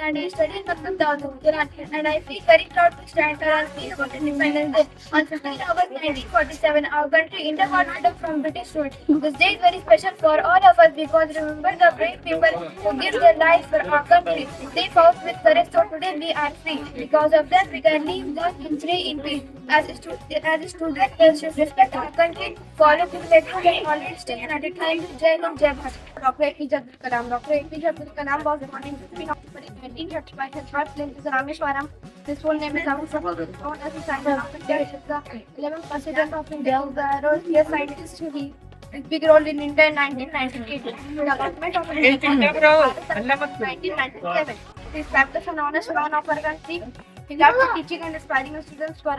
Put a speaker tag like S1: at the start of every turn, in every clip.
S1: And I studied Makkah Quran, and I feel very proud to stand here and speak about Independence Day. On 15 August 1947, our country India got freedom from British rule. This day is very special for all of us because remember the brave people who gave their lives for our country. They fought with courage, so today we are free. Because of that, we can live the country in peace. As a student, we should respect our country, follow the values, and always stay united. Thank you, Jai Hind, Jai Bharat. Dr. APJ Abdul Kalam. Dr. APJ Abdul Kalam was born in 1935 at birthplace is Rameshwaram. His full name is Abu Bakr. Known as the Scientist of India. He is the 11th President of India. He is a scientist. He his big role in India in 1998. The government of India in 1997. He established an honest man of our country. He loved teaching and inspiring the students for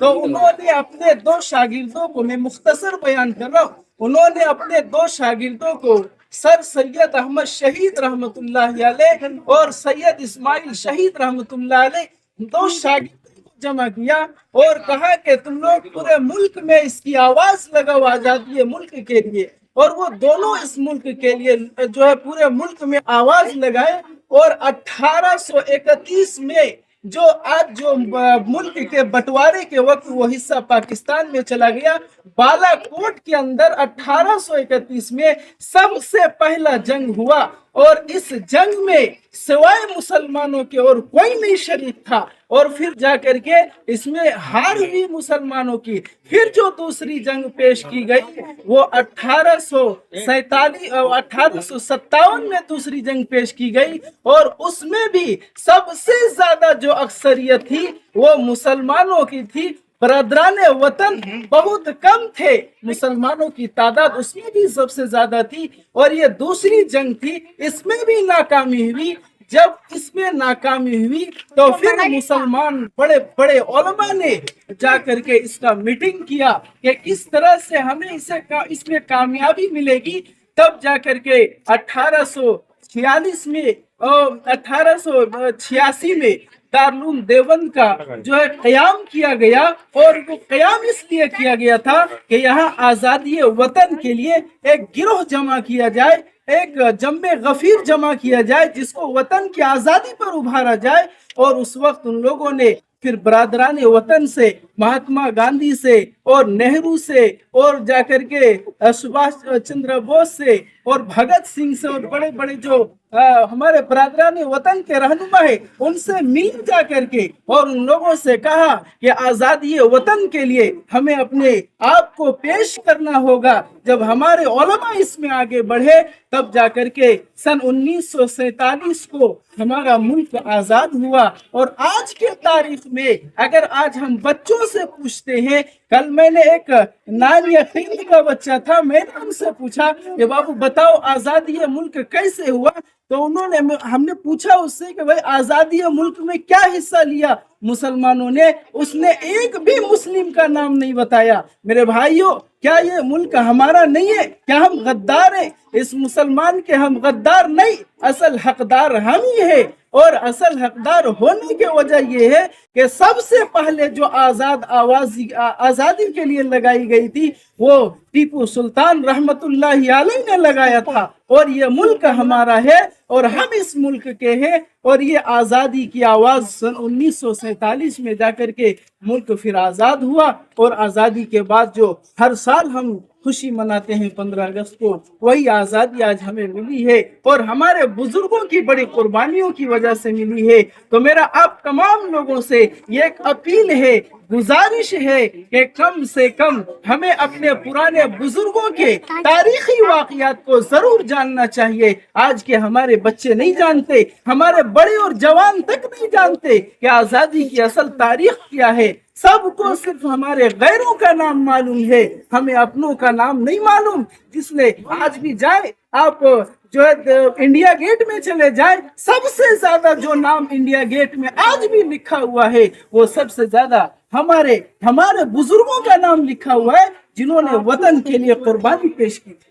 S2: تو انہوں نے اپنے دو شاگردوں کو، میں مختصر بیان کر رہا ہوں، انہوں نے اپنے دو شاگردوں کو سر سید احمد شہید رحمت اللہ علیہ اور سید اسماعیل شہید رحمت اللہ علیہ، دو شاگردوں کو جمع کیا اور کہا کہ تم لوگ پورے ملک میں اس کی آواز لگاؤ آزادی ملک کے لیے، اور وہ دونوں اس ملک کے لیے جو ہے پورے ملک میں آواز لگائے، اور 1831 میں جو آج جو ملک کے بٹوارے کے وقت وہ حصہ پاکستان میں چلا گیا، بالا کوٹ کے اندر 1831 میں سب سے پہلا جنگ ہوا، اور اس جنگ میں سوائے مسلمانوں کے اور کوئی نہیں شریک تھا، اور پھر جا کر کے اس میں ہار ہوئی مسلمانوں کی۔ پھر جو دوسری جنگ پیش کی گئی وہ 1857 میں دوسری جنگ پیش کی گئی، اور اس میں بھی سب سے زیادہ جو اکثریت تھی وہ مسلمانوں کی تھی، برادران وطن بہت کم تھے، مسلمانوں کی تعداد اس میں بھی سب سے زیادہ تھی، اور یہ دوسری جنگ تھی، اس میں بھی ناکامی ہوئی۔ جب اس میں ناکامی ہوئی تو پھر مسلمان بڑے بڑے علماء نے جا کر کے اس کا میٹنگ کیا کہ کس طرح سے ہمیں اس میں کامیابی ملے گی۔ تب جا کر کے 1886 میں دارالعلوم دیوبند کا جو ہے قیام کیا گیا، اور وہ قیام اس لیے کیا گیا تھا کہ یہاں آزادی وطن کے لیے ایک گروہ جمع کیا جائے، ایک جمع غفیر جمع کیا جائے جس کو وطن کی آزادی پر ابھارا جائے۔ اور اس وقت ان لوگوں نے پھر برادران وطن سے، مہاتما گاندھی سے اور نہرو سے اور جا کر کے سبھاش چندر بوس سے اور بھگت سنگھ سے اور بڑے بڑے جو ہمارے برادران وطن کے رہنما ہیں ان سے مل جا کر کے اور ان لوگوں سے کہا کہ آزادی وطن کے لیے ہمیں اپنے آپ کو پیش کرنا ہوگا۔ جب ہمارے علماء اس میں آگے بڑھے تب جا کر کے سن 1947 کو ہمارا ملک آزاد ہوا۔ اور آج کے تاریخ میں اگر آج ہم بچوں سے پوچھتے ہیں، کل میں نے ایک 9 کا بچہ تھا، میں نے ان سے پوچھا کہ بابو بتاؤ آزادی ملک کیسے ہوا؟ تو ہم نے پوچھا اس سے کہ بھائی آزادی ملک میں کیا حصہ لیا مسلمانوں نے؟ اس نے ایک بھی مسلم کا نام نہیں بتایا۔ میرے بھائیوں، کیا یہ ملک ہمارا نہیں ہے؟ کیا ہم غدار ہیں؟ اس مسلمان کے ہم غدار نہیں، اصل حقدار ہم ہی ہیں۔ اور اصل حقدار ہونے کی وجہ یہ ہے کہ سب سے پہلے جو آزادی کے لیے لگائی گئی تھی وہ ٹیپو سلطان رحمت اللہ علیہ نے لگایا تھا، اور یہ ملک ہمارا ہے اور ہم اس ملک کے ہیں۔ اور یہ آزادی کی آواز سن 1947 میں جا کر کے ملک پھر آزاد ہوا، اور آزادی کے بعد جو ہر سال ہم خوشی مناتے ہیں 15 اگست کو، وہی آزادی آج ہمیں ملی ہے اور ہمارے بزرگوں کی بڑی قربانیوں کی وجہ سے ملی ہے۔ تو میرا آپ تمام لوگوں سے یہ ایک اپیل ہے، گزارش ہے کہ کم سے کم ہمیں اپنے پرانے بزرگوں کے تاریخی واقعات کو ضرور جاننا چاہیے۔ آج کے ہمارے بچے نہیں جانتے، ہمارے بڑے اور جوان تک نہیں جانتے کہ آزادی کی اصل تاریخ کیا ہے۔ سب کو صرف ہمارے غیروں کا نام معلوم ہے، ہمیں اپنوں کا نام نہیں معلوم۔ جس لئے آج بھی جائے آپ جو ہے انڈیا گیٹ میں چلے جائیں، سب سے زیادہ جو نام انڈیا گیٹ میں آج بھی لکھا ہوا ہے وہ سب سے زیادہ ہمارے بزرگوں کا نام لکھا ہوا ہے جنہوں نے وطن کے لیے قربانی پیش کی تھی۔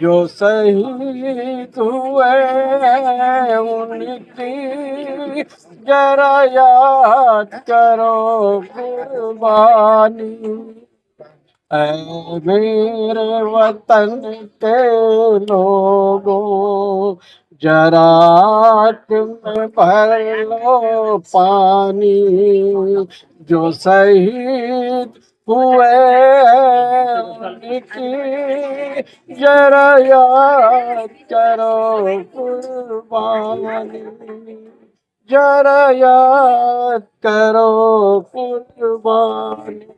S3: جو شہید ہوئے ان کی ذرا یاد کرو قربانی، اے میرے وطن کے لوگوں ذرا آنکھ میں بھر لو پانی، جو شہید ہوئے ان کی ذرا یاد کرو قربانی، ذرا یاد کرو قربانی۔